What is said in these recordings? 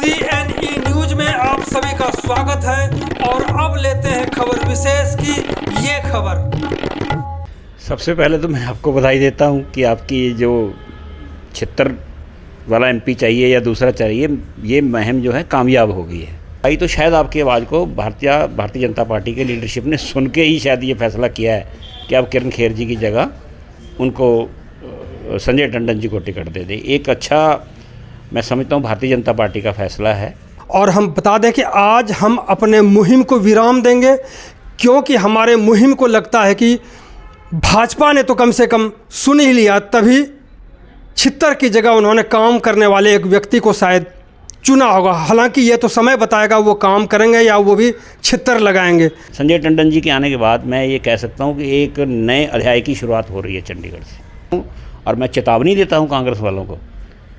CNE news में आप सभी का स्वागत है और अब लेते हैं खबर विशेष की ये खबर। सबसे पहले तो मैं आपको बधाई देता हूं कि आपकी जो 76 वाला MP चाहिए या दूसरा चाहिए, ये मुहिम जो है कामयाब हो गई है। भाई तो शायद आपकी आवाज़ को भारतीय जनता पार्टी के लीडरशिप ने सुन के ही शायद ये फैसला किया है कि अब किरण खेर जी की जगह उनको संजय टंडन जी को टिकट दे दे। एक अच्छा, मैं समझता हूँ, भारतीय जनता पार्टी का फैसला है। और हम बता दें कि आज हम अपने मुहिम को विराम देंगे, क्योंकि हमारे मुहिम को लगता है कि भाजपा ने तो कम से कम सुन ही लिया, तभी 76 की जगह उन्होंने काम करने वाले एक व्यक्ति को शायद चुना होगा। हालांकि ये तो समय बताएगा वो काम करेंगे या वो भी 76 लगाएंगे। संजय टंडन जी के आने के बाद मैं ये कह सकता हूँ कि एक नए अध्याय की शुरुआत हो रही है चंडीगढ़ से। और मैं चेतावनी देता हूँ कांग्रेस वालों को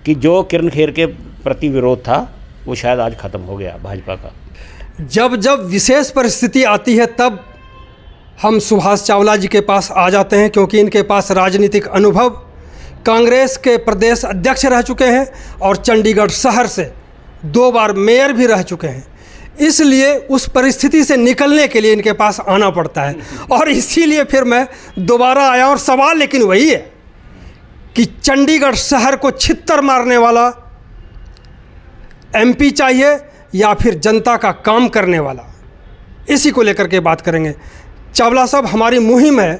कि जो किरण खेर के प्रति विरोध था वो शायद आज ख़त्म हो गया भाजपा का। जब जब विशेष परिस्थिति आती है तब हम सुभाष चावला जी के पास आ जाते हैं, क्योंकि इनके पास राजनीतिक अनुभव, कांग्रेस के प्रदेश अध्यक्ष रह चुके हैं और चंडीगढ़ शहर से 2 बार मेयर भी रह चुके हैं। इसलिए उस परिस्थिति से निकलने के लिए इनके पास आना पड़ता है और इसीलिए फिर मैं दोबारा आया। और सवाल लेकिन वही है कि चंडीगढ़ शहर को छित्तर मारने वाला MP चाहिए या फिर जनता का काम करने वाला, इसी को लेकर के बात करेंगे। चावला साहब, हमारी मुहिम है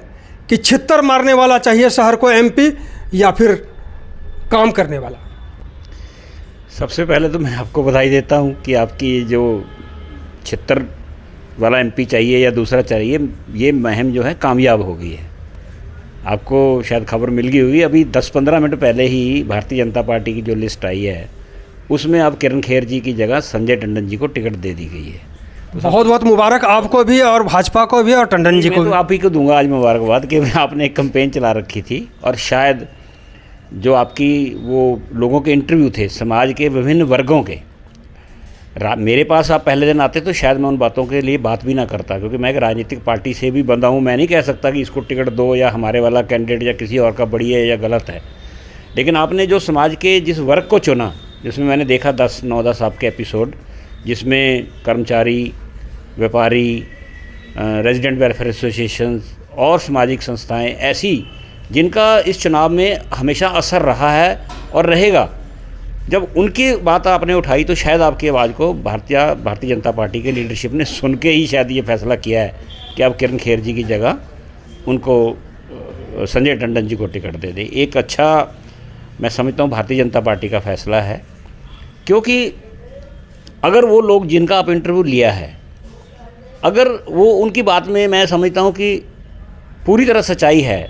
कि छित्तर मारने वाला चाहिए शहर को MP या फिर काम करने वाला। सबसे पहले तो मैं आपको बधाई देता हूं कि आपकी जो 76 वाला MP चाहिए या दूसरा चाहिए, ये मुहिम जो है कामयाब हो गई है। आपको शायद खबर मिल गई होगी, अभी 10-15 मिनट पहले ही भारतीय जनता पार्टी की जो लिस्ट आई है उसमें अब किरण खेर जी की जगह संजय टंडन जी को टिकट दे दी गई है। बहुत बहुत मुबारक आपको भी और भाजपा को भी और टंडन जी को भी। तो आप ही को दूंगा आज मुबारकबाद कि आपने एक कैंपेन चला रखी थी और शायद जो आपकी वो लोगों के इंटरव्यू थे समाज के विभिन्न वर्गों के, मेरे पास आप पहले दिन आते तो शायद मैं उन बातों के लिए बात भी ना करता, क्योंकि मैं एक राजनीतिक पार्टी से भी बंधा हूँ। मैं नहीं कह सकता कि इसको टिकट दो या हमारे वाला कैंडिडेट या किसी और का बढ़िया है या गलत है। लेकिन आपने जो समाज के जिस वर्ग को चुना, जिसमें मैंने देखा 9-10 आपके एपिसोड, जिसमें कर्मचारी, व्यापारी, रेजिडेंट वेलफेयर एसोसिएशंस और सामाजिक संस्थाएं ऐसी जिनका इस चुनाव में हमेशा असर रहा है और रहेगा, जब उनकी बात आपने उठाई तो शायद आपकी आवाज़ को भारतीय जनता पार्टी के लीडरशिप ने सुन के ही शायद ये फैसला किया है कि अब किरण खेर जी की जगह उनको संजय टंडन जी को टिकट दे दे। एक अच्छा, मैं समझता हूँ, भारतीय जनता पार्टी का फैसला है। क्योंकि अगर वो लोग जिनका आप इंटरव्यू लिया है, अगर वो उनकी बात में मैं समझता हूँ कि पूरी तरह सच्चाई है,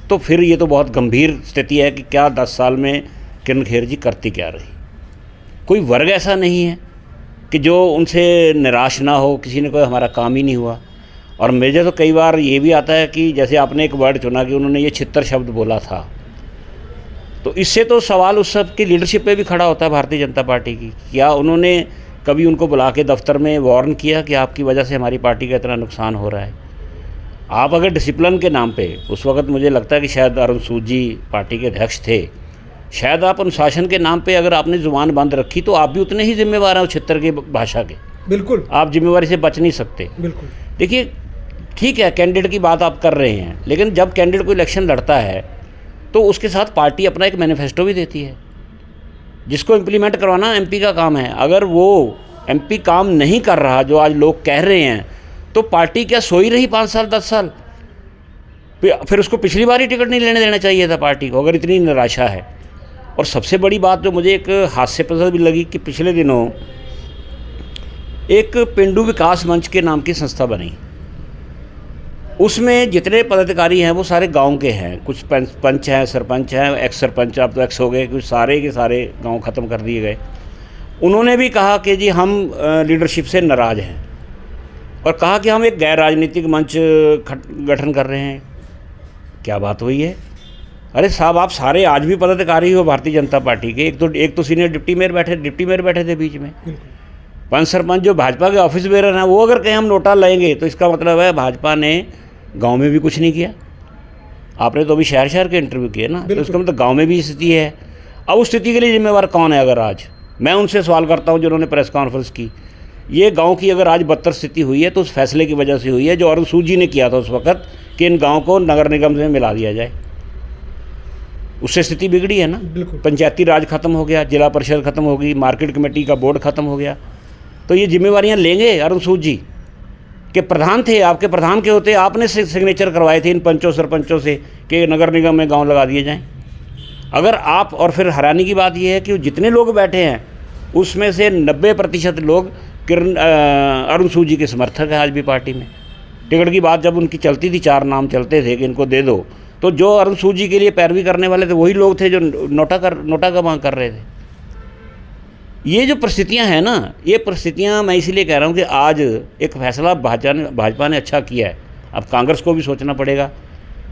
तो फिर ये तो बहुत गंभीर स्थिति है कि क्या 10 साल में किरण खेर जी करती क्या रही। कोई वर्ग ऐसा नहीं है कि जो उनसे निराश ना हो, किसी ने कोई हमारा काम ही नहीं हुआ। और मुझे तो कई बार ये भी आता है कि जैसे आपने एक वर्ड चुना कि उन्होंने ये 76 शब्द बोला था, तो इससे तो सवाल उस सब की लीडरशिप पे भी खड़ा होता है भारतीय जनता पार्टी की। क्या उन्होंने कभी उनको बुला के दफ्तर में वार्न किया कि आपकी वजह से हमारी पार्टी का इतना नुकसान हो रहा है? आप अगर डिसिप्लिन के नाम पे, उस वक्त मुझे लगता है कि शायद अरुण सूद जी पार्टी के अध्यक्ष थे, शायद आप अनुशासन के नाम पे अगर आपने ज़ुबान बंद रखी तो आप भी उतने ही जिम्मेवार हैं 76 की भाषा के। बिल्कुल, आप जिम्मेवारी से बच नहीं सकते। बिल्कुल। देखिए, ठीक है, कैंडिडेट की बात आप कर रहे हैं, लेकिन जब कैंडिडेट कोई इलेक्शन लड़ता है तो उसके साथ पार्टी अपना एक मैनिफेस्टो भी देती है, जिसको इम्प्लीमेंट करवाना MP का काम है। अगर वो MP काम नहीं कर रहा, जो आज लोग कह रहे हैं, तो पार्टी क्या सोई रही 5 साल 10 साल? फिर उसको पिछली बार ही टिकट नहीं लेने देना चाहिए था पार्टी को, अगर इतनी निराशा है। और सबसे बड़ी बात जो मुझे एक हास्यास्पद भी लगी कि पिछले दिनों एक पेंडू विकास मंच के नाम की संस्था बनी, उसमें जितने पदाधिकारी हैं वो सारे गांव के हैं। कुछ पंच हैं, सरपंच हैं, एक्स सरपंच, अब तो एक्स हो गए, कुछ सारे के सारे गांव ख़त्म कर दिए गए। उन्होंने भी कहा कि जी हम लीडरशिप से नाराज़ हैं और कहा कि हम एक गैर राजनीतिक मंच गठन कर रहे हैं। क्या बात हुई है? अरे साहब, आप सारे आज भी पदाधिकारी हो भारतीय जनता पार्टी के। एक तो सीनियर डिप्टी मेयर बैठे थे बीच में। पंच सरपंच जो भाजपा के ऑफिस बेरर हैं, वो अगर कहीं हम नोटा लेंगे तो इसका मतलब है भाजपा ने गांव में भी कुछ नहीं किया। आपने तो अभी शहर के इंटरव्यू किए ना, तो उसका मतलब गांव में भी स्थिति है। अब उस स्थिति के लिए जिम्मेवार कौन है? अगर आज मैं उनसे सवाल करता हूँ जिन्होंने प्रेस कॉन्फ्रेंस की, ये गांव की अगर आज बदतर स्थिति हुई है तो उस फैसले की वजह से हुई है जो अरुण सूद जी ने किया था उस वक्त कि इन गाँव को नगर निगम में मिला दिया जाए। उससे स्थिति बिगड़ी है ना। बिल्कुल। पंचायती राज खत्म हो गया, जिला परिषद खत्म हो गई, मार्केट कमेटी का बोर्ड खत्म हो गया। तो ये जिम्मेवारियाँ लेंगे अरुण सूद जी के प्रधान थे, आपके प्रधान के होते आपने सिग्नेचर करवाए थे इन पंचों सरपंचों से कि नगर निगम में गांव लगा दिए जाएं। अगर आप, और फिर हैरानी की बात यह है कि जितने लोग बैठे हैं उसमें से 90% लोग अरुण सूद जी के समर्थक हैं आज भी पार्टी में। टिकट की बात जब उनकी चलती थी, 4 नाम चलते थे कि इनको दे दो, तो जो अरुण सूद जी के लिए पैरवी करने वाले थे वही लोग थे जो नोटा का मांग कर रहे थे। ये जो परिस्थितियां हैं ना, ये परिस्थितियां मैं इसीलिए कह रहा हूं कि आज एक फैसला भाजपा ने अच्छा किया है। अब कांग्रेस को भी सोचना पड़ेगा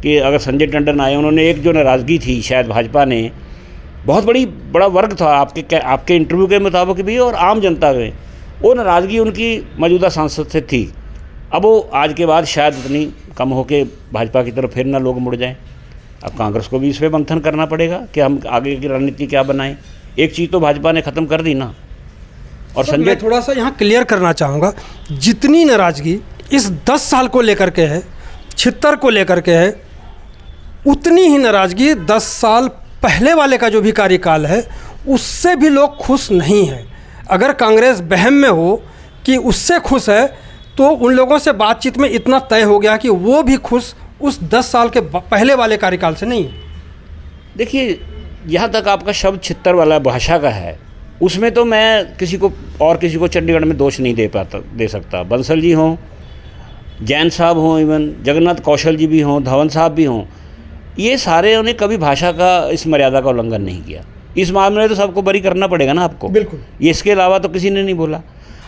कि अगर संजय टंडन आए, उन्होंने एक जो नाराज़गी थी शायद भाजपा ने, बहुत बड़ा वर्ग था आपके इंटरव्यू के मुताबिक भी और आम जनता में, वो नाराज़गी उनकी मौजूदा सांसद से थी। अब वो आज के बाद शायद इतनी कम हो के भाजपा की तरफ फिर ना लोग मुड़ जाएं। अब कांग्रेस को भी इस पर मंथन करना पड़ेगा कि हम आगे की रणनीति क्या बनाएं। एक चीज़ तो भाजपा ने ख़त्म कर दी ना। और संजय, मैं थोड़ा सा यहाँ क्लियर करना चाहूँगा, जितनी नाराज़गी इस 10 साल को लेकर के है, 76 को लेकर के है, उतनी ही नाराज़गी 10 साल पहले वाले का जो भी कार्यकाल है उससे भी लोग खुश नहीं हैं। अगर कांग्रेस वहम में हो कि उससे खुश है तो उन लोगों से बातचीत में इतना तय हो गया कि वो भी खुश उस 10 साल के पहले वाले कार्यकाल से नहीं है। देखिए, यहाँ तक आपका शब्द 76 वाला भाषा का है, उसमें तो मैं किसी को चंडीगढ़ में दोष नहीं दे सकता। बंसल जी हों, जैन साहब हों, इवन जगन्नाथ कौशल जी भी हों, धवन साहब भी हों, ये सारे उन्होंने कभी भाषा का इस मर्यादा का उल्लंघन नहीं किया। इस मामले में तो सबको बरी करना पड़ेगा ना आपको। बिल्कुल। ये इसके अलावा तो किसी ने नहीं बोला।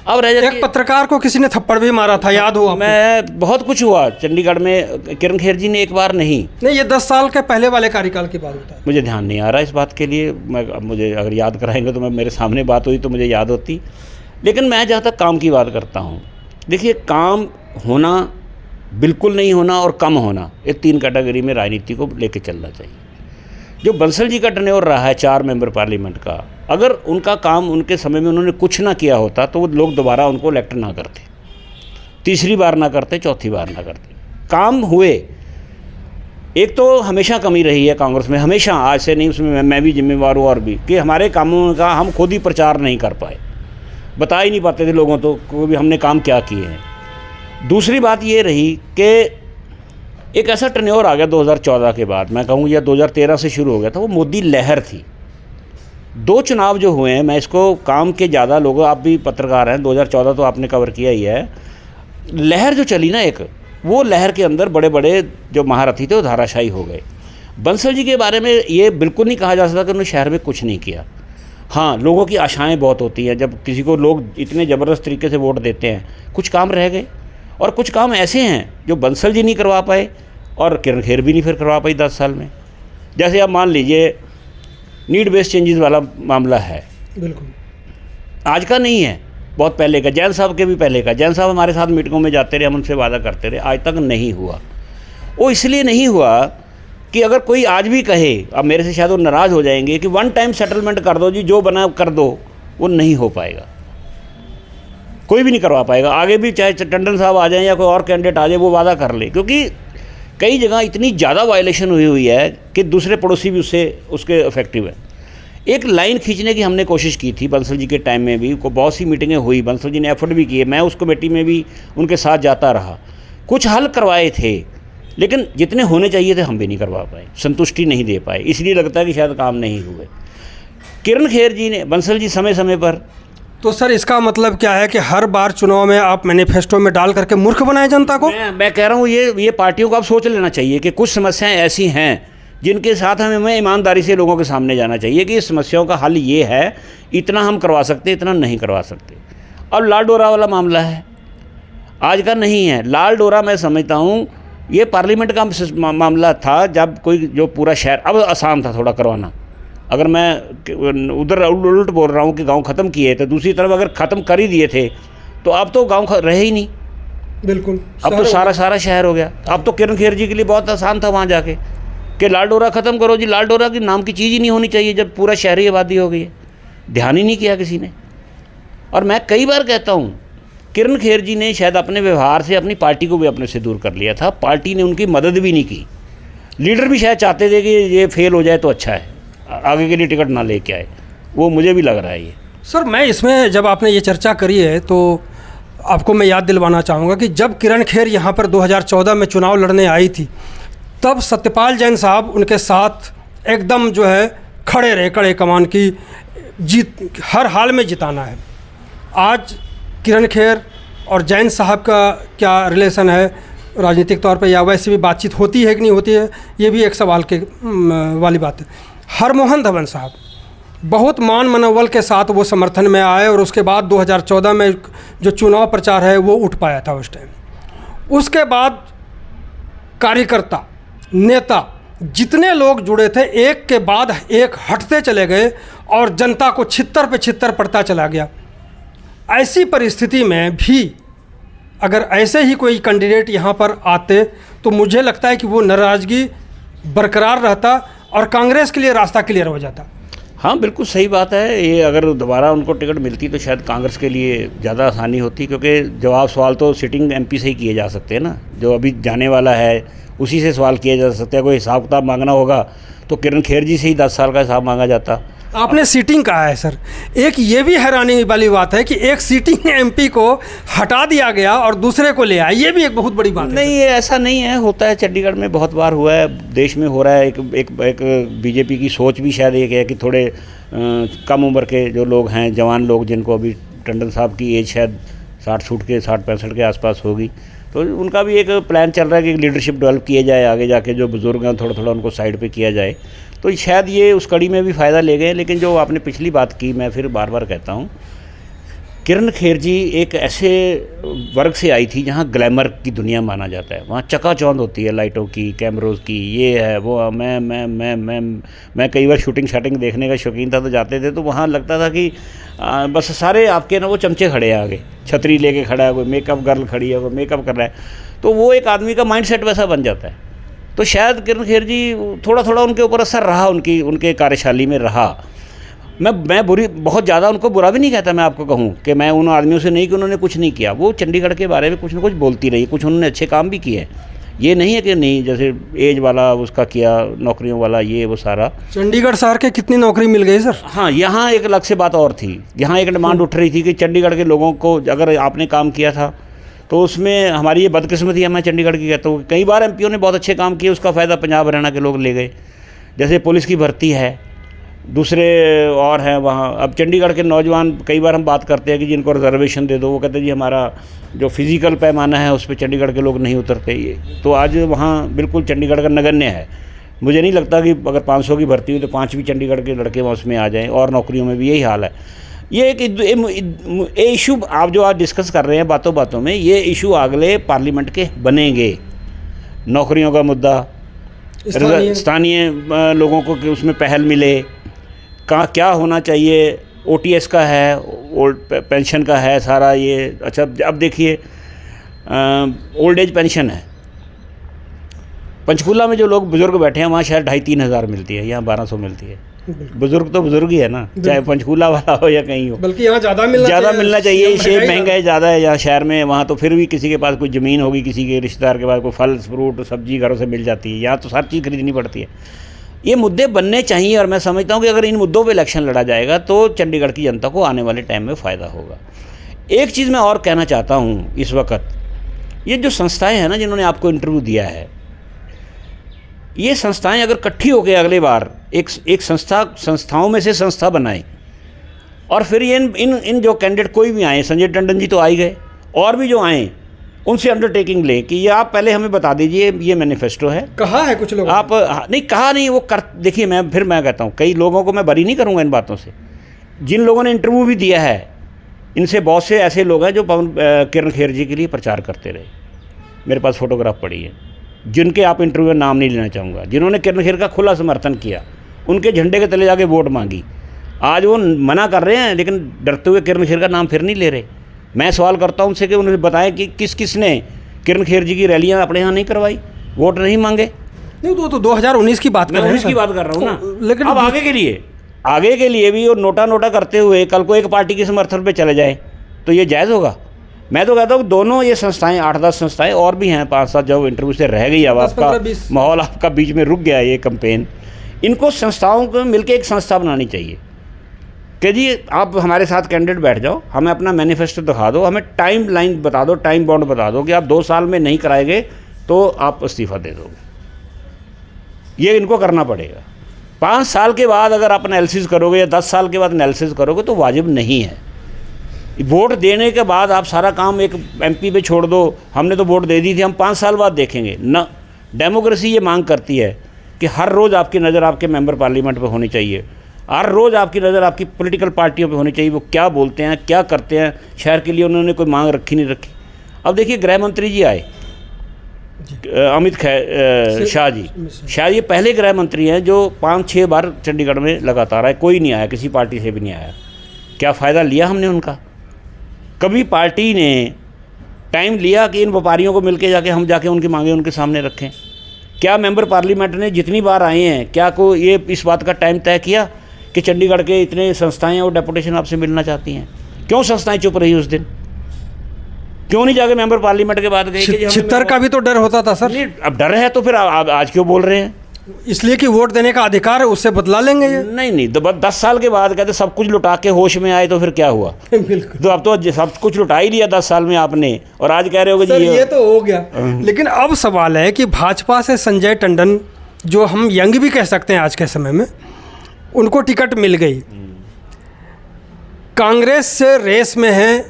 अब रह एक पत्रकार को किसी ने थप्पड़ भी मारा था, याद हो आपको? मैं बहुत कुछ हुआ चंडीगढ़ में, किरण खेर जी ने एक बार नहीं, ये 10 साल के पहले वाले कार्यकाल की बात होता है। मुझे ध्यान नहीं आ रहा इस बात के लिए। मुझे अगर याद कराएंगे तो मेरे सामने बात हुई तो मुझे याद होती। लेकिन मैं जहाँ तक काम की बात करता हूँ, देखिए, काम होना, बिल्कुल नहीं होना और कम होना, ये 3 कैटेगरी में राजनीति को लेके चलना चाहिए। जो बंसल जी का टेन्योर रहा है 4 मेंबर पार्लियामेंट का, अगर उनका काम उनके समय में उन्होंने कुछ ना किया होता तो वो लोग दोबारा उनको इलेक्ट ना करते, तीसरी बार ना करते, चौथी बार ना करते। काम हुए। एक तो हमेशा कमी रही है कांग्रेस में, हमेशा, आज से नहीं, उसमें मैं भी जिम्मेवार हूँ और भी, कि हमारे कामों का हम खुद ही प्रचार नहीं कर पाए, बता ही नहीं पाते थे लोगों को भी हमने काम क्या किए हैं। दूसरी बात ये रही कि एक ऐसा टेन्योर आ गया 2014 के बाद, मैं कहूँ या 2013 से शुरू हो गया था, वो मोदी लहर थी। 2 चुनाव जो हुए हैं, मैं इसको काम के ज़्यादा लोगों, आप भी पत्रकार हैं, 2014 तो आपने कवर किया ही है, लहर जो चली ना एक, वो लहर के अंदर बड़े बड़े जो महारथी थे वो धाराशायी हो गए। बंसल जी के बारे में ये बिल्कुल नहीं कहा जा सकता कि उन्होंने शहर में कुछ नहीं किया। हाँ, लोगों की आशाएं बहुत होती हैं, जब किसी को लोग इतने ज़बरदस्त तरीके से वोट देते हैं, कुछ काम रह गए और कुछ काम ऐसे हैं जो बंसल जी नहीं करवा पाए और किरण खेर भी नहीं फिर करवा पाई 10 साल में। जैसे आप मान लीजिए नीड बेस्ड चेंजेस वाला मामला है, बिल्कुल आज का नहीं है, बहुत पहले का, जैन साहब के भी पहले का। जैन साहब हमारे साथ मीटिंगों में जाते रहे, हम उनसे वादा करते रहे, आज तक नहीं हुआ। वो इसलिए नहीं हुआ कि अगर कोई आज भी कहे, अब मेरे से शायद वो नाराज़ हो जाएंगे, कि 1 टाइम सेटलमेंट कर दो जी, जो बना कर दो, वो नहीं हो पाएगा, कोई भी नहीं करवा पाएगा। आगे भी चाहे टंडन साहब आ जाएं या कोई और कैंडिडेट आ जाए, वो वादा कर ले, क्योंकि कई जगह इतनी ज़्यादा वायलेशन हुई है कि दूसरे पड़ोसी भी उसके इफेक्टिव है। एक लाइन खींचने की हमने कोशिश की थी बंसल जी के टाइम में भी, को बहुत सी मीटिंगें हुई, बंसल जी ने एफर्ट भी किए, मैं उस कमेटी में भी उनके साथ जाता रहा, कुछ हल करवाए थे, लेकिन जितने होने चाहिए थे हम भी नहीं करवा पाए, संतुष्टि नहीं दे पाए, इसलिए लगता है कि शायद काम नहीं हुए। किरण खेर जी ने, बंसल जी समय समय पर, तो सर इसका मतलब क्या है कि हर बार चुनाव में आप मैनिफेस्टो में डाल करके मूर्ख बनाए जनता को? मैं कह रहा हूँ ये पार्टियों को अब सोच लेना चाहिए कि कुछ समस्याएं ऐसी हैं जिनके साथ हमें ईमानदारी से लोगों के सामने जाना चाहिए कि इस समस्याओं का हल ये है, इतना हम करवा सकते, इतना नहीं करवा सकते। अब लाल डोरा वाला मामला है, आज का नहीं है। लाल डोरा मैं समझता हूँ ये पार्लियामेंट का मामला था, जब कोई जो पूरा शहर, अब आसान था थोड़ा करवाना, अगर मैं उधर उल्ट बोल रहा हूँ कि गांव ख़त्म किए तो दूसरी तरफ अगर ख़त्म कर ही दिए थे तो अब तो गांव रहे ही नहीं, बिल्कुल, अब तो सारा शहर हो गया। अब तो किरण खेर जी के लिए बहुत आसान था वहाँ जाके कि लाल डोरा ख़त्म करो जी, लाल डोरा के नाम की चीज़ ही नहीं होनी चाहिए जब पूरा शहरी आबादी हो गई है। ध्यान ही नहीं किया किसी ने। और मैं कई बार कहता हूँ, किरण खेर जी ने शायद अपने व्यवहार से अपनी पार्टी को भी अपने से दूर कर लिया था, पार्टी ने उनकी मदद भी नहीं की। लीडर भी शायद चाहते थे कि ये फेल हो जाए तो अच्छा है, आगे के लिए टिकट ना लेके आए, वो मुझे भी लग रहा है ये। सर मैं इसमें जब आपने ये चर्चा करी है तो आपको मैं याद दिलवाना चाहूँगा कि जब किरण खेर यहाँ पर 2014 में चुनाव लड़ने आई थी, तब सत्यपाल जैन साहब उनके साथ एकदम जो है खड़े रहे, कड़े कमान की जीत हर हाल में जिताना है। आज किरण खेर और जैन साहब का क्या रिलेशन है राजनीतिक तौर पे, या वैसे भी बातचीत होती है कि नहीं होती है, ये भी एक सवाल के वाली बात है। हरमोहन धवन साहब बहुत मान मनोबल के साथ वो समर्थन में आए और उसके बाद 2014 में जो चुनाव प्रचार है वो उठ पाया था उस टाइम। उसके बाद कार्यकर्ता, नेता, जितने लोग जुड़े थे एक के बाद एक हटते चले गए और जनता को छित्तर पे छित्तर पड़ता चला गया। ऐसी परिस्थिति में भी अगर ऐसे ही कोई कैंडिडेट यहाँ पर आते तो मुझे लगता है कि वो नाराज़गी बरकरार रहता और कांग्रेस के लिए रास्ता क्लियर हो जाता। हाँ बिल्कुल सही बात है। ये अगर दोबारा उनको टिकट मिलती तो शायद कांग्रेस के लिए ज़्यादा आसानी होती, क्योंकि जवाब सवाल तो सिटिंग एमपी से ही किए जा सकते हैं ना, जो अभी जाने वाला है उसी से सवाल किया जा सकता है। कोई हिसाब किताब मांगना होगा तो किरण खेर जी से ही 10 साल का हिसाब मांगा जाता। आपने सीटिंग कहा है सर, एक ये भी हैरानी वाली बात है कि एक सीटिंग एमपी को हटा दिया गया और दूसरे को ले आया, ये भी एक बहुत बड़ी बात है। नहीं, ये ऐसा नहीं है, होता है चंडीगढ़ में बहुत बार हुआ है, देश में हो रहा है। एक बीजेपी की सोच भी शायद एक है कि थोड़े कम उम्र के जो लोग हैं, जवान लोग, जिनको अभी टंडन साहब की एज शायद 60-65 के आसपास होगी, तो उनका भी एक प्लान चल रहा है कि लीडरशिप डेवलप किया जाए, आगे जाके जो बुज़ुर्ग हैं थोड़ा थोड़ा उनको साइड पे किया जाए, तो शायद ये उस कड़ी में भी फ़ायदा ले गए। लेकिन जो आपने पिछली बात की, मैं फिर बार बार कहता हूँ, किरण खेर जी एक ऐसे वर्ग से आई थी जहाँ ग्लैमर की दुनिया माना जाता है, वहाँ चकाचौंध होती है लाइटों की, कैमरों की, ये है वो। मैं कई बार शूटिंग शाटिंग देखने का शौकीन था, तो जाते थे तो वहाँ लगता था कि बस सारे आपके ना वो चमचे खड़े हैं आगे, छतरी लेके खड़ा है, कोई मेकअप गर्ल खड़ी है, कोई मेकअप कर रहा है, तो वो एक आदमी का माइंड सेट वैसा बन जाता है। तो शायद किरण खेर जी थोड़ा थोड़ा उनके ऊपर असर रहा, उनके कार्यशैली में रहा। मैं बहुत ज़्यादा उनको बुरा भी नहीं कहता, मैं आपको कहूँ कि मैं उन आदमियों से नहीं कि उन्होंने कुछ नहीं किया, वो चंडीगढ़ के बारे में कुछ ना कुछ बोलती रही, कुछ उन्होंने अच्छे काम भी किए। ये नहीं है कि नहीं, जैसे एज वाला उसका किया, नौकरियों वाला, ये वो सारा। चंडीगढ़ शहर के कितनी नौकरी मिल गई सर? हाँ, यहाँ एक अलग से बात और थी, यहाँ एक डिमांड उठ रही थी कि चंडीगढ़ के लोगों को अगर आपने काम किया था तो उसमें हमारी ये बदकिस्मती है, मैं चंडीगढ़ की कहता हूँ। कई बार एमपीओ ने बहुत अच्छे काम किए, उसका फ़ायदा पंजाब हरियाणा के लोग ले गए। जैसे पुलिस की भर्ती है, दूसरे और हैं वहाँ। अब चंडीगढ़ के नौजवान, कई बार हम बात करते हैं कि जिनको रिजर्वेशन दे दो, वो कहते हैं जी हमारा जो फिज़िकल पैमाना है उस पर चंडीगढ़ के लोग नहीं उतरते। तो आज वहाँ बिल्कुल चंडीगढ़ का नगण्य है। मुझे नहीं लगता कि अगर 500 की भर्ती हुई तो 5 भी चंडीगढ़ के लड़के वहाँ उसमें आ जाएँ, और नौकरियों में भी यही हाल है। ये एक इशू आप जो आज डिस्कस कर रहे हैं बातों बातों में, ये इशू अगले पार्लियामेंट के बनेंगे। नौकरियों का मुद्दा, स्थानीय लोगों को कि उसमें पहल मिले, कहाँ क्या होना चाहिए, ओटीएस का है, ओल्ड पेंशन का है सारा ये। अच्छा, अब देखिए ओल्ड एज पेंशन है, पंचकूला में जो लोग बुज़ुर्ग बैठे हैं वहाँ शायद 2,500-3 हज़ार मिलती है, यहाँ 1200 मिलती है। बुजुर्ग तो बुजुर्ग ही है ना, चाहे पंचकूला वाला हो या कहीं हो, बल्कि यहाँ ज़्यादा मिलना चाहिए। शेप महंगाई ज़्यादा है यहाँ शहर में, वहाँ तो फिर भी किसी के पास कोई ज़मीन होगी, किसी के रिश्तेदार के पास कोई फल फ्रूट सब्जी घरों से मिल जाती है। यहाँ तो हर चीज़ खरीदनी पड़ती है। ये मुद्दे बनने चाहिए, और मैं समझता हूँ कि अगर इन मुद्दों पर इलेक्शन लड़ा जाएगा तो चंडीगढ़ की जनता को आने वाले टाइम में फ़ायदा होगा। एक चीज़ मैं और कहना चाहता हूँ, इस वक्त ये जो संस्थाएँ हैं ना जिन्होंने आपको इंटरव्यू दिया है, ये संस्थाएं अगर इकट्ठी होकर अगले बार एक संस्थाओं में से संस्था बनाएं, और फिर ये इन जो कैंडिडेट कोई भी आए, संजय टंडन जी तो आ ही गए, और भी जो आए उनसे अंडरटेकिंग लें कि ये आप पहले हमें बता दीजिए, ये मैनिफेस्टो है। कहा है कुछ लोग, आप नहीं कहा नहीं, वो कर देखिए। मैं कहता हूँ, कई लोगों को मैं बरी नहीं करूँगा इन बातों से। जिन लोगों ने इंटरव्यू भी दिया है, इनसे बहुत से ऐसे लोग हैं जो किरण खेर जी के लिए प्रचार करते रहे। मेरे पास फोटोग्राफ पड़ी है, जिनके आप इंटरव्यू में नाम नहीं लेना चाहूँगा, जिन्होंने किरण खेर का खुला समर्थन किया, उनके झंडे के तले जाके वोट मांगी। आज वो मना कर रहे हैं, लेकिन डरते हुए किरण खेर का नाम फिर नहीं ले रहे। मैं सवाल करता हूँ उनसे कि उन्हें बताएं कि किसने किरण खेर जी की रैलियाँ अपने यहाँ नहीं करवाई, वोट नहीं मांगे। नहीं, तो 2019 की बात कर रहे हैं। 19 की बात कर रहा हूँ ना, लेकिन अब आगे के लिए आगे के लिए भी और नोटा करते हुए कल को एक पार्टी के समर्थन पे चले जाएं तो ये जायज़ होगा? मैं तो कहता हूँ दोनों ये संस्थाएं, 8-10 संस्थाएं और भी हैं, 5-7 जो इंटरव्यू से रह गई, अब आपका माहौल आपका बीच में रुक गया ये कैंपेन, इनको संस्थाओं को मिलकर एक संस्था बनानी चाहिए कि जी आप हमारे साथ कैंडिडेट बैठ जाओ, हमें अपना मैनिफेस्टो दिखा दो, हमें टाइम लाइन बता दो, टाइम बाउंड बता दो कि आप 2 साल में नहीं कराएंगे तो आप इस्तीफ़ा दे दोगे। ये इनको करना पड़ेगा। 5 साल के बाद अगर आप एनालिसिस करोगे या 10 साल के बाद एनालिसिस करोगे तो वाजिब नहीं है। वोट देने के बाद आप सारा काम एक एमपी पे छोड़ दो, हमने तो वोट दे दी थी, हम 5 साल बाद देखेंगे ना। डेमोक्रेसी ये मांग करती है कि हर रोज़ आपकी नज़र आपके मेंबर पार्लियामेंट पे होनी चाहिए, हर रोज़ आपकी नज़र आपकी पॉलिटिकल पार्टियों पे होनी चाहिए, वो क्या बोलते हैं, क्या करते हैं, शहर के लिए उन्होंने कोई मांग रखी नहीं रखी। अब देखिए गृह मंत्री जी आए, अमित शाह जी, शायद ये पहले गृह मंत्री हैं जो 5-6 बार चंडीगढ़ में लगातार आए, कोई नहीं आया, किसी पार्टी से भी नहीं आया। क्या फ़ायदा लिया हमने उनका? कभी पार्टी ने टाइम लिया कि इन व्यापारियों को मिलके जाके हम जाके उनकी मांगे उनके सामने रखें? क्या मेंबर पार्लियामेंट ने जितनी बार आए हैं क्या को ये इस बात का टाइम तय किया कि चंडीगढ़ के इतने संस्थाएं और डेपुटेशन आपसे मिलना चाहती हैं? क्यों संस्थाएं चुप रही उस दिन? क्यों नहीं जाके मेंबर पार्लियामेंट के बाद गए कि छितर का भी तो डर होता था सर। नहीं, अब डर है तो फिर आज क्यों बोल रहे हैं? इसलिए कि वोट देने का अधिकार है, उससे बदला लेंगे ये। नहीं, तो 10 साल के बाद कहते सब कुछ लुटा के होश में आए तो फिर क्या हुआ? बिल्कुल। तो अब तो सब कुछ लुटा ही लिया 10 साल में आपने, और आज कह रहे हो कि जी ये तो हो गया। लेकिन अब सवाल है कि भाजपा से संजय टंडन, जो हम यंग भी कह सकते हैं आज के समय में, उनको टिकट मिल गई। कांग्रेस से रेस में हैं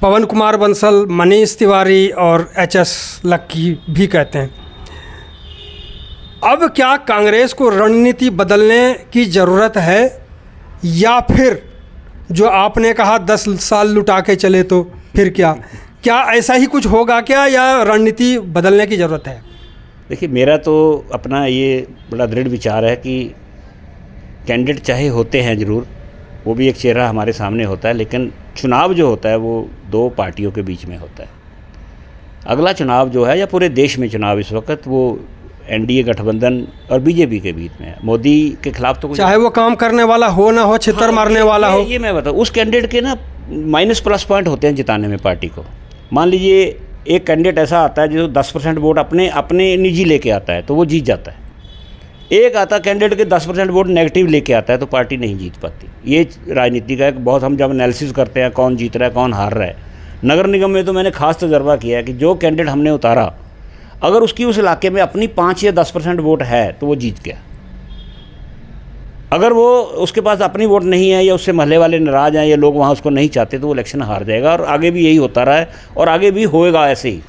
पवन कुमार बंसल, मनीष तिवारी और HS लक्की भी कहते हैं। अब क्या कांग्रेस को रणनीति बदलने की ज़रूरत है, या फिर जो आपने कहा 10 साल लुटा के चले तो फिर क्या ऐसा ही कुछ होगा क्या, या रणनीति बदलने की ज़रूरत है? देखिए मेरा तो अपना ये बड़ा दृढ़ विचार है कि कैंडिडेट चाहे होते हैं ज़रूर, वो भी एक चेहरा हमारे सामने होता है, लेकिन चुनाव जो होता है वो 2 पार्टियों के बीच में होता है। अगला चुनाव जो है, या पूरे देश में चुनाव इस वक्त, वो NDA गठबंधन और बीजेपी के बीच में है। मोदी के खिलाफ तो चाहे वो काम करने वाला हो ना हो, छितर मारने वाला हो, ये मैं बताऊँ, उस कैंडिडेट के ना माइनस प्लस पॉइंट होते हैं जिताने में पार्टी को। मान लीजिए एक कैंडिडेट ऐसा आता है जो 10% वोट अपने निजी लेके आता है तो वो जीत जाता है। एक आता कैंडिडेट के 10% वोट नेगेटिव लेके आता है तो पार्टी नहीं जीत पाती। ये राजनीति का एक बहुत, हम जब एनालिसिस करते हैं कौन जीत रहा है कौन हार रहा है, नगर निगम में तो मैंने खास तजर्बा किया है कि जो कैंडिडेट हमने उतारा, अगर उसकी उस इलाके में अपनी 5 या 10% वोट है तो वो जीत गया। अगर वो उसके पास अपनी वोट नहीं है, या उससे महल्ले वाले नाराज़ हैं, या लोग वहाँ उसको नहीं चाहते, तो वो इलेक्शन हार जाएगा। और आगे भी यही होता रहा है और आगे भी होएगा ऐसे ही।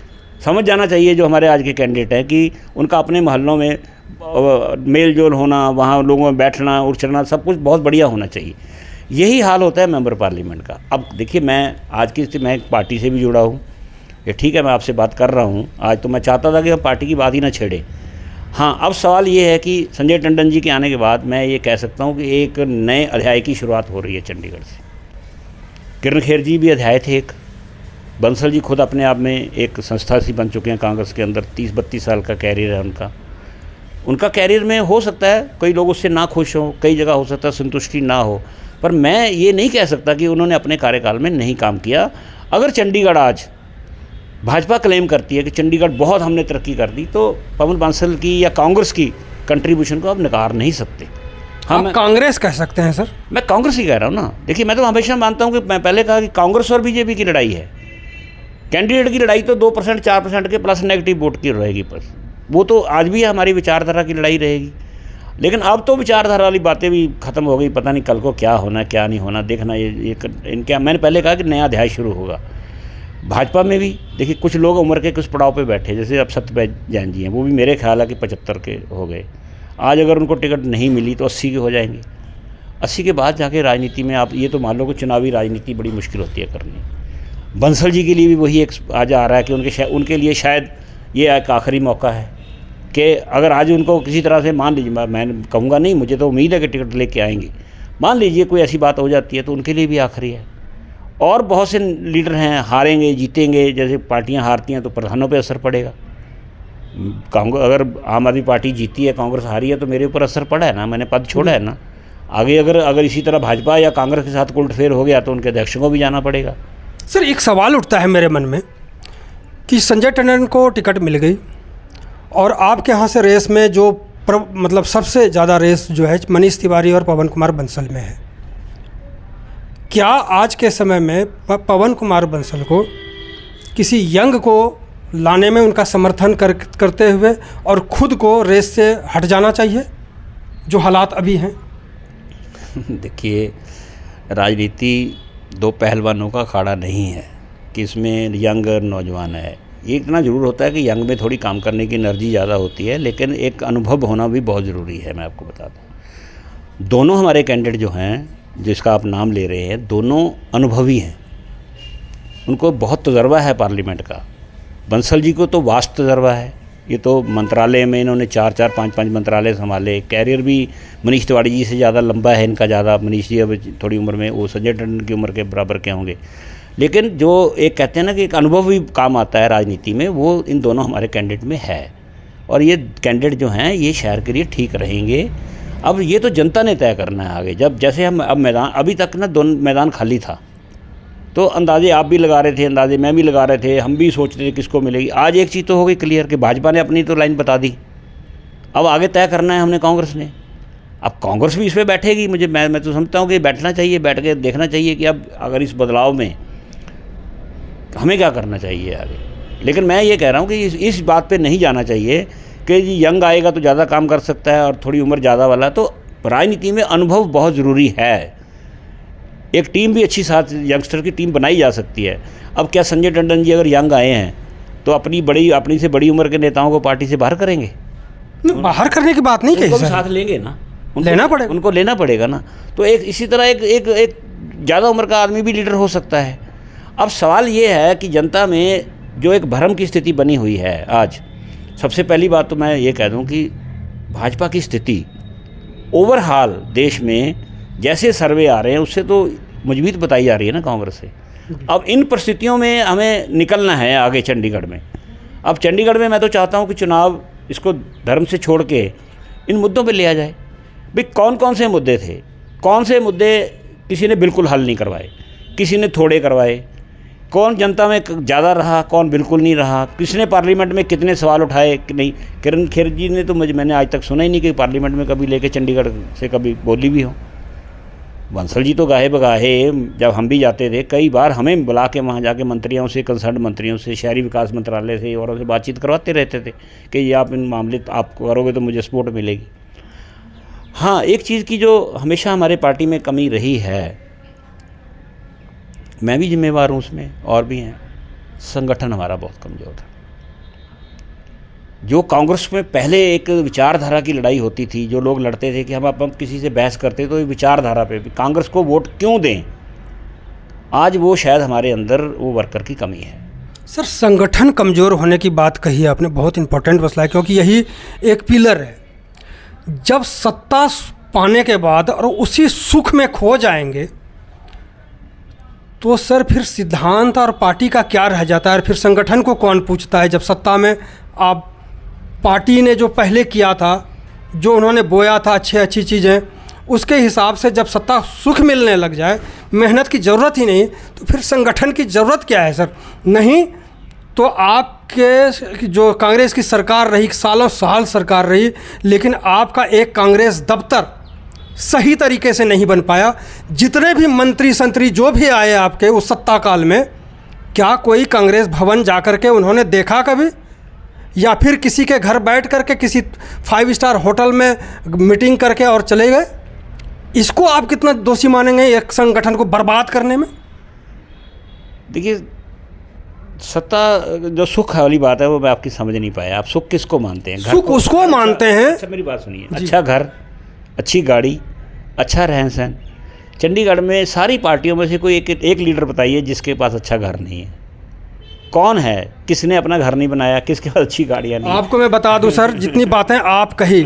समझ जाना चाहिए जो हमारे आज के कैंडिडेट हैं कि उनका अपने महल्लों में मेल जोल होना, वहाँ लोगों में बैठना उठना सब कुछ बहुत बढ़िया होना चाहिए। यही हाल होता है मेंबर पार्लियामेंट का। अब देखिए मैं एक पार्टी से भी जुड़ा हूँ, ये ठीक है, मैं आपसे बात कर रहा हूँ आज, तो मैं चाहता था कि हम पार्टी की बात ही ना छेड़े। हाँ, अब सवाल ये है कि संजय टंडन जी के आने के बाद मैं ये कह सकता हूँ कि एक नए अध्याय की शुरुआत हो रही है चंडीगढ़ से। किरण खेर जी भी अध्याय थे एक, बंसल जी खुद अपने आप में एक संस्था सी बन चुके हैं कांग्रेस के अंदर, 30-32 साल का कैरियर है उनका कैरियर में हो सकता है कई लोग उससे ना खुश हों, कई जगह हो सकता है संतुष्टि ना हो, पर मैं ये नहीं कह सकता कि उन्होंने अपने कार्यकाल में नहीं काम किया। अगर चंडीगढ़ आज भाजपा क्लेम करती है कि चंडीगढ़ बहुत हमने तरक्की कर दी, तो पवन बांसल की या कांग्रेस की कंट्रीब्यूशन को आप नकार नहीं सकते। हम कांग्रेस कह सकते हैं सर? मैं कांग्रेस ही कह रहा हूँ ना। देखिए मैं तो हमेशा मानता हूँ कि मैं पहले कहा कि कांग्रेस और बीजेपी की लड़ाई है, कैंडिडेट की लड़ाई तो 2% 4% के प्लस नेगेटिव वोट की रहेगी, पर वो तो आज भी हमारी विचारधारा की लड़ाई रहेगी। लेकिन अब तो विचारधारा वाली बातें भी ख़त्म हो गई, पता नहीं कल को क्या होना क्या नहीं होना देखना। ये इनके मैंने पहले कहा कि नया अध्याय शुरू होगा भाजपा में भी। देखिए कुछ लोग उम्र के कुछ पड़ाव पे बैठे, जैसे अब सत्यपाल जैन जी हैं, वो भी मेरे ख्याल है कि 75 के हो गए। आज अगर उनको टिकट नहीं मिली तो 80 के हो जाएंगे। 80 के बाद जाके राजनीति में आप ये तो मान लो कि चुनावी राजनीति बड़ी मुश्किल होती है करनी। बंसल जी के लिए भी वही एक आज आ रहा है कि उनके लिए शायद ये एक आखिरी मौका है कि अगर आज उनको किसी तरह से, मान लीजिए, मैं कहूँगा नहीं, मुझे तो उम्मीद है कि टिकट लेके आएंगे, मान लीजिए कोई ऐसी बात हो जाती है तो उनके लिए भी आखिरी है। और बहुत से लीडर हैं, हारेंगे जीतेंगे, जैसे पार्टियां हारती हैं तो प्रधानों पे असर पड़ेगा। कांग्रेस, अगर आम आदमी पार्टी जीती है, कांग्रेस हारी है, तो मेरे ऊपर असर पड़ा है ना, मैंने पद छोड़ा है ना। आगे अगर इसी तरह भाजपा या कांग्रेस के साथ उलटफेर हो गया तो उनके अध्यक्ष को भी जाना पड़ेगा। सर एक सवाल उठता है मेरे मन में कि संजय टंडन को टिकट मिल गई और आपके यहाँ से रेस में जो मतलब सबसे ज़्यादा रेस जो है मनीष तिवारी और पवन कुमार बंसल में है। क्या आज के समय में पवन कुमार बंसल को किसी यंग को लाने में उनका समर्थन करते हुए और खुद को रेस से हट जाना चाहिए जो हालात अभी हैं? देखिए, राजनीति दो पहलवानों का अखाड़ा नहीं है कि इसमें यंग और नौजवान है। ये इतना ज़रूर होता है कि यंग में थोड़ी काम करने की एनर्जी ज़्यादा होती है, लेकिन एक अनुभव होना भी बहुत ज़रूरी है। मैं आपको बताता हूँ, दोनों हमारे कैंडिडेट जो हैं, जिसका आप नाम ले रहे हैं, दोनों अनुभवी हैं। उनको बहुत तजर्बा है पार्लियामेंट का। बंसल जी को तो वास्ट तजर्बा है। ये तो मंत्रालय में इन्होंने 4-4, 5-5 मंत्रालय संभाले। कैरियर भी मनीष तिवारी जी से ज़्यादा लंबा है इनका ज़्यादा। मनीष जी अब थोड़ी उम्र में, वो संजय टंडन की उम्र के बराबर के होंगे। लेकिन जो एक कहते हैं ना कि एक अनुभव भी काम आता है राजनीति में, वो इन दोनों हमारे कैंडिडेट में है। और ये कैंडिडेट जो हैं ये शहर के लिए ठीक रहेंगे। अब ये तो जनता ने तय करना है आगे। जब जैसे हम अब मैदान, अभी तक ना दोनों मैदान खाली था, तो अंदाजे आप भी लगा रहे थे, अंदाजे मैं भी लगा रहे थे, हम भी सोचते थे किसको मिलेगी। आज एक चीज़ तो हो गई क्लियर कि भाजपा ने अपनी तो लाइन बता दी। अब आगे तय करना है हमने कांग्रेस ने। अब कांग्रेस भी इस पर बैठेगी। मैं तो समझता हूँ कि बैठना चाहिए, बैठ के देखना चाहिए कि अब अगर इस बदलाव में हमें क्या करना चाहिए आगे। लेकिन मैं ये कह रहा हूँ कि इस बात पे नहीं जाना चाहिए कि जी यंग आएगा तो ज़्यादा काम कर सकता है और थोड़ी उम्र ज़्यादा वाला। तो राजनीति में अनुभव बहुत ज़रूरी है। एक टीम भी अच्छी साथ यंगस्टर की टीम बनाई जा सकती है। अब क्या संजय टंडन जी अगर यंग आए हैं तो अपनी से बड़ी उम्र के नेताओं को पार्टी से बाहर करेंगे? बाहर करने की बात नहीं कही सर, साथ लेंगे ना, उनको लेना पड़ेगा ना। तो एक इसी तरह एक ज़्यादा उम्र का आदमी भी लीडर हो सकता है। अब सवाल ये है कि जनता में जो एक भ्रम की स्थिति बनी हुई है आज, सबसे पहली बात तो मैं ये कह दूं कि भाजपा की स्थिति ओवरऑल देश में जैसे सर्वे आ रहे हैं उससे तो मजबूत बताई जा रही है ना कांग्रेस से। अब इन परिस्थितियों में हमें निकलना है आगे चंडीगढ़ में। अब चंडीगढ़ में मैं तो चाहता हूं कि चुनाव इसको धर्म से छोड़ के इन मुद्दों पे लिया जाए। भाई कौन कौन से मुद्दे थे, कौन से मुद्दे किसी ने बिल्कुल हल नहीं करवाए, किसी ने थोड़े करवाए, कौन जनता में ज़्यादा रहा, कौन बिल्कुल नहीं रहा, किसने पार्लियामेंट में कितने सवाल उठाए कि नहीं। किरण खेर जी ने तो मैंने आज तक सुना ही नहीं कि पार्लियामेंट में कभी लेके चंडीगढ़ से कभी बोली भी हो। बंसल जी तो गाहे बगाहे, जब हम भी जाते थे कई बार हमें बुला के वहाँ जाके मंत्रियों से, कंसर्न मंत्रियों से, शहरी विकास मंत्रालय से और से बातचीत करवाते रहते थे कि ये आप इन मामले आप करोगे तो मुझे सपोर्ट मिलेगी। हाँ, एक चीज़ की जो हमेशा हमारे पार्टी में कमी रही है, मैं भी जिम्मेवार हूँ उसमें और भी हैं, संगठन हमारा बहुत कमज़ोर था। जो कांग्रेस में पहले एक विचारधारा की लड़ाई होती थी, जो लोग लड़ते थे कि हम किसी से बहस करते तो ये विचारधारा पे कांग्रेस को वोट क्यों दें, आज वो शायद हमारे अंदर वो वर्कर की कमी है। सर संगठन कमज़ोर होने की बात कही है आपने, बहुत इंपॉर्टेंट मसला है, क्योंकि यही एक पिलर है। जब सत्ता पाने के बाद और उसी सुख में खो जाएंगे तो सर फिर सिद्धांत और पार्टी का क्या रह जाता है, और फिर संगठन को कौन पूछता है। जब सत्ता में आप पार्टी ने जो पहले किया था, जो उन्होंने बोया था अच्छी चीज़ें, उसके हिसाब से जब सत्ता सुख मिलने लग जाए, मेहनत की ज़रूरत ही नहीं, तो फिर संगठन की ज़रूरत क्या है सर? नहीं तो आपके जो कांग्रेस की सरकार रही, सालों साल सरकार रही, लेकिन आपका एक कांग्रेस दफ्तर सही तरीके से नहीं बन पाया। जितने भी मंत्री संतरी जो भी आए आपके उस सत्ता काल में, क्या कोई कांग्रेस भवन जाकर के उन्होंने देखा कभी, या फिर किसी के घर बैठ करके किसी 5 स्टार होटल में मीटिंग करके और चले गए? इसको आप कितना दोषी मानेंगे एक संगठन को बर्बाद करने में? देखिए, सत्ता जो सुख वाली बात है वो मैं आपकी समझ नहीं पाया। आप सुख किसको मानते हैं? सुख उसको मानते हैं। अच्छा मेरी बात सुनिए, अच्छा घर, अच्छी गाड़ी, अच्छा रहन सहन। चंडीगढ़ में सारी पार्टियों में से कोई एक लीडर बताइए जिसके पास अच्छा घर नहीं है। कौन है? किसने अपना घर नहीं बनाया? किसके पास अच्छी गाड़ियाँ नहीं? आपको मैं बता दूं सर, जितनी बातें आप कही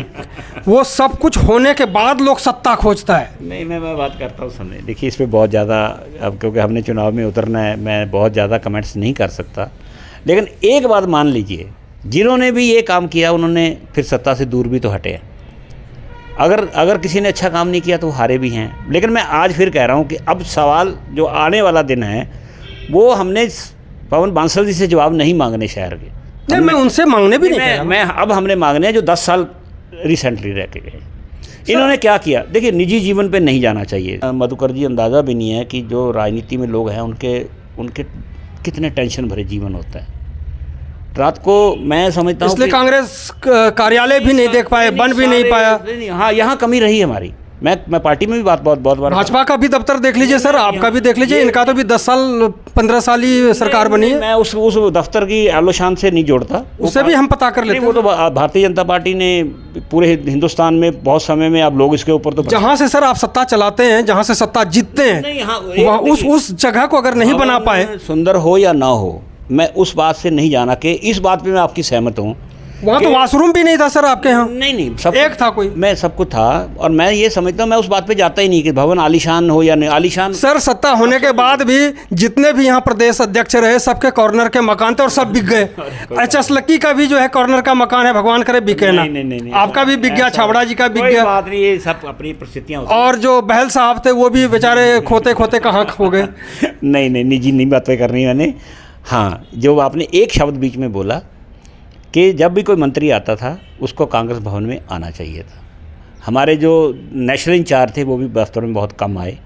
वो सब कुछ होने के बाद लोग सत्ता खोजता है। नहीं, मैं बात करता हूँ सुनिए। देखिए, इस पर बहुत ज़्यादा, अब क्योंकि हमने चुनाव में उतरना है, मैं बहुत ज़्यादा कमेंट्स नहीं कर सकता। लेकिन एक बात मान लीजिए, जिन्होंने भी ये काम किया उन्होंने फिर सत्ता से दूर भी तो हटे हैं। अगर किसी ने अच्छा काम नहीं किया तो हारे भी हैं। लेकिन मैं आज फिर कह रहा हूँ कि अब सवाल जो आने वाला दिन है वो हमने पवन बांसल जी से जवाब नहीं मांगने शहर के। नहीं, मैं उनसे मांगने भी नहीं कह रहा। मैं अब हमने मांगने हैं जो 10 साल रिसेंटली रह के गए। इन्होंने क्या किया, देखिए निजी जीवन पे नहीं जाना चाहिए। मधुकर जी, अंदाज़ा भी नहीं है कि जो राजनीति में लोग हैं उनके कितने टेंशन भरे जीवन होता है। रात को मैं समझता हूँ इसलिए कांग्रेस कार्यालय भी नहीं देख पाए, बन भी नहीं पाया। हाँ, यहाँ कमी रही है हमारी। मैं पार्टी में भी बहुत बार भाजपा का भी दफ्तर देख लीजिए सर, आपका भी देख लीजिए, इनका तो भी 10 साल 15 साल ही सरकार बनी है। मैं उस दफ्तर की आलोशान से नहीं जोड़ता, उससे भी हम पता कर लेते हैं। वो तो भारतीय जनता पार्टी ने पूरे हिंदुस्तान में बहुत समय में अब लोग इसके ऊपर तो जहाँ से सर आप सत्ता चलाते हैं, जहाँ से सत्ता जीतते हैं, उस जगह को अगर नहीं बना पाए, सुंदर हो या ना हो, मैं उस बात से नहीं जाना कि इस बात पे मैं आपकी सहमत हूँ। वहाँ तो वॉशरूम भी नहीं था सर आपके यहाँ। नहीं, सब एक था कोई, मैं सब कुछ था। और मैं ये समझता हूँ, मैं उस बात पे जाता ही नहीं कि भवन आलीशान हो या नहीं आलीशान। सर सत्ता होने के बाद भी जितने भी यहाँ प्रदेश अध्यक्ष रहे सबके कॉर्नर के मकान थे और सब बिक गए। एच.एस. लक्की का भी जो है कॉर्नर का मकान है, भगवान करे बिके ना। नहीं, आपका भी बिक गया, छाबड़ा जी का बिक गया। बात नहीं, ये सब अपनी परिस्थितियाँ। और जो बहल साहब थे वो भी बेचारे खोते खोते कहाँ खो गए। नहीं, निजी नहीं बातें करनी मैंने। हाँ, जो आपने एक शब्द बीच में बोला कि जब भी कोई मंत्री आता था उसको कांग्रेस भवन में आना चाहिए था। हमारे जो नेशनल इंचार्ज थे वो भी वास्तव में बहुत कम आए।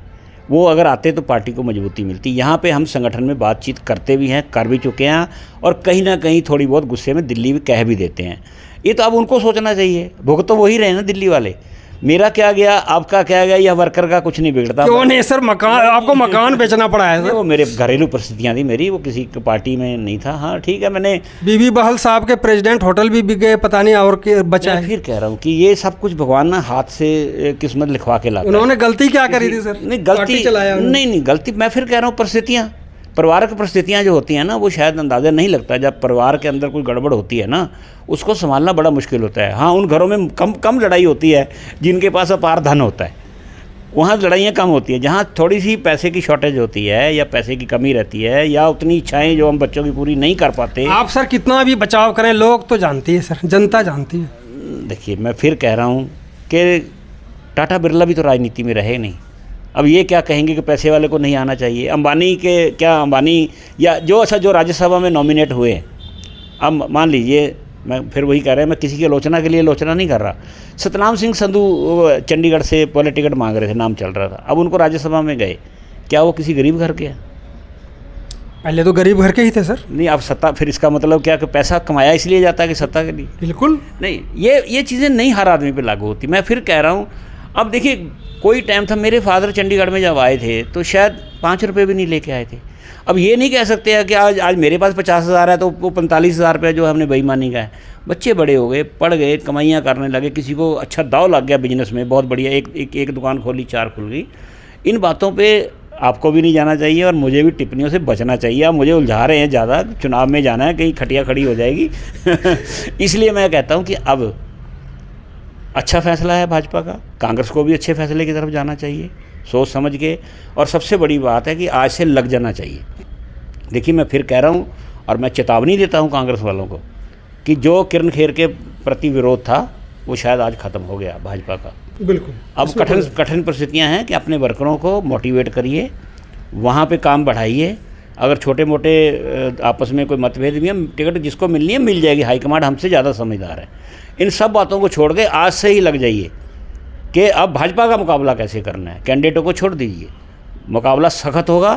वो अगर आते तो पार्टी को मजबूती मिलती। यहाँ पे हम संगठन में बातचीत करते भी हैं, कर भी चुके हैं, और कहीं ना कहीं थोड़ी बहुत गुस्से में दिल्ली भी कह भी देते हैं। ये तो अब उनको सोचना चाहिए, भुगत तो वही रहे ना दिल्ली वाले। मेरा क्या गया, आपका क्या गया, या वर्कर का कुछ नहीं बिगड़ता। क्यों नहीं सर, मकान आपको मकान बेचना पड़ा है सर। वो मेरे घरेलू परिस्थितियाँ थी मेरी, वो किसी पार्टी में नहीं था। हाँ ठीक है, मैंने बीबी बहल साहब के प्रेसिडेंट होटल भी बिक गए, पता नहीं और के बचा है। फिर कह रहा हूँ कि ये सब कुछ भगवान ना हाथ से किस्मत लिखवा के लाता है। उन्होंने गलती क्या करी थी सर? नहीं गलती चलाया नहीं गलती, मैं फिर कह रहा हूँ परिस्थितियाँ, परिवार की परिस्थितियाँ जो होती हैं ना, वो शायद अंदाज़ा नहीं लगता। जब परिवार के अंदर कोई गड़बड़ होती है ना, उसको संभालना बड़ा मुश्किल होता है। हाँ, उन घरों में कम लड़ाई होती है जिनके पास अपार धन होता है, वहाँ लड़ाइयाँ कम होती हैं। जहाँ थोड़ी सी पैसे की शॉर्टेज होती है या पैसे की कमी रहती है या उतनी इच्छाएँ जो हम बच्चों की पूरी नहीं कर पाते। आप सर कितना भी बचाव करें, लोग तो जानती है सर, जनता जानती है। देखिए, मैं फिर कह रहा हूँ कि टाटा बिरला भी तो राजनीति में रहे नहीं। अब ये क्या कहेंगे कि पैसे वाले को नहीं आना चाहिए? अंबानी के क्या, अंबानी या जो राज्यसभा में नॉमिनेट हुए, अब मान लीजिए, मैं फिर वही कह रहा है, मैं किसी की आलोचना के लिए आलोचना नहीं कर रहा। सतनाम सिंह संधू चंडीगढ़ से पहले टिकट मांग रहे थे, नाम चल रहा था, अब उनको राज्यसभा में गए। क्या वो किसी गरीब घर के हैं? पहले तो गरीब घर के ही थे सर। नहीं, अब सत्ता, फिर इसका मतलब क्या कि पैसा कमाया इसलिए जाता है कि सत्ता के लिए? बिल्कुल नहीं, ये चीज़ें नहीं हर आदमी पे लागू होती। मैं फिर कह रहा हूँ, अब देखिए, कोई टाइम था मेरे फादर चंडीगढ़ में जब आए थे तो शायद 5 रुपये भी नहीं लेके आए थे। अब ये नहीं कह सकते हैं कि आज मेरे पास 50,000 है तो वो 45,000 रुपये जो हमने बेईमानी का है। बच्चे बड़े हो गए, पढ़ गए, कमाइयाँ करने लगे, किसी को अच्छा दाव लग गया बिजनेस में, बहुत बढ़िया, एक दुकान खोली, 4 खुल गई। इन बातों पे आपको भी नहीं जाना चाहिए और मुझे भी टिप्पणियों से बचना चाहिए। आप मुझे उलझा रहे हैं ज़्यादा, चुनाव में जाना है, कहीं खटिया खड़ी हो जाएगी। इसलिए मैं कहता हूँ कि अब अच्छा फैसला है भाजपा का, कांग्रेस को भी अच्छे फैसले की तरफ जाना चाहिए, सोच समझ के। और सबसे बड़ी बात है कि आज से लग जाना चाहिए। देखिए, मैं फिर कह रहा हूँ और मैं चेतावनी देता हूँ कांग्रेस वालों को कि जो किरण खेर के प्रति विरोध था वो शायद आज ख़त्म हो गया भाजपा का। बिल्कुल। अब कठिन परिस्थितियाँ हैं कि अपने वर्करों को मोटिवेट करिए, वहाँ पे काम बढ़ाइए। अगर छोटे मोटे आपस में कोई मतभेद भी है, टिकट जिसको मिलनी है मिल जाएगी, हाईकमांड हमसे ज़्यादा समझदार है। इन सब बातों को छोड़ के आज से ही लग जाइए कि अब भाजपा का मुकाबला कैसे करना है। कैंडिडेटों को छोड़ दीजिए, मुकाबला सख्त होगा,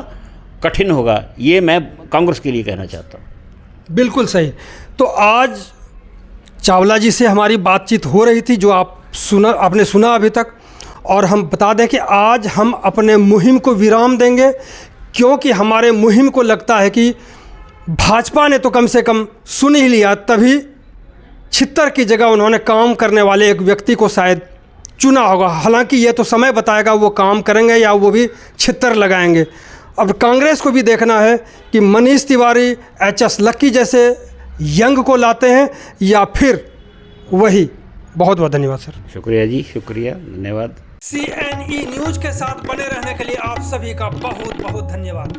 कठिन होगा, ये मैं कांग्रेस के लिए कहना चाहता हूँ। बिल्कुल सही। तो आज चावला जी से हमारी बातचीत हो रही थी, जो आपने सुना अभी तक। और हम बता दें कि आज हम अपने मुहिम को विराम देंगे, क्योंकि हमारे मुहिम को लगता है कि भाजपा ने तो कम से कम सुन ही लिया, तभी छित्तर की जगह उन्होंने काम करने वाले एक व्यक्ति को शायद चुना होगा। हालांकि ये तो समय बताएगा वो काम करेंगे या वो भी छित्तर लगाएंगे। अब कांग्रेस को भी देखना है कि मनीष तिवारी, एच.एस. लक्की जैसे यंग को लाते हैं या फिर वही। बहुत बहुत धन्यवाद सर। शुक्रिया जी, शुक्रिया, धन्यवाद। CNE न्यूज़ के साथ बने रहने के लिए आप सभी का बहुत बहुत धन्यवाद।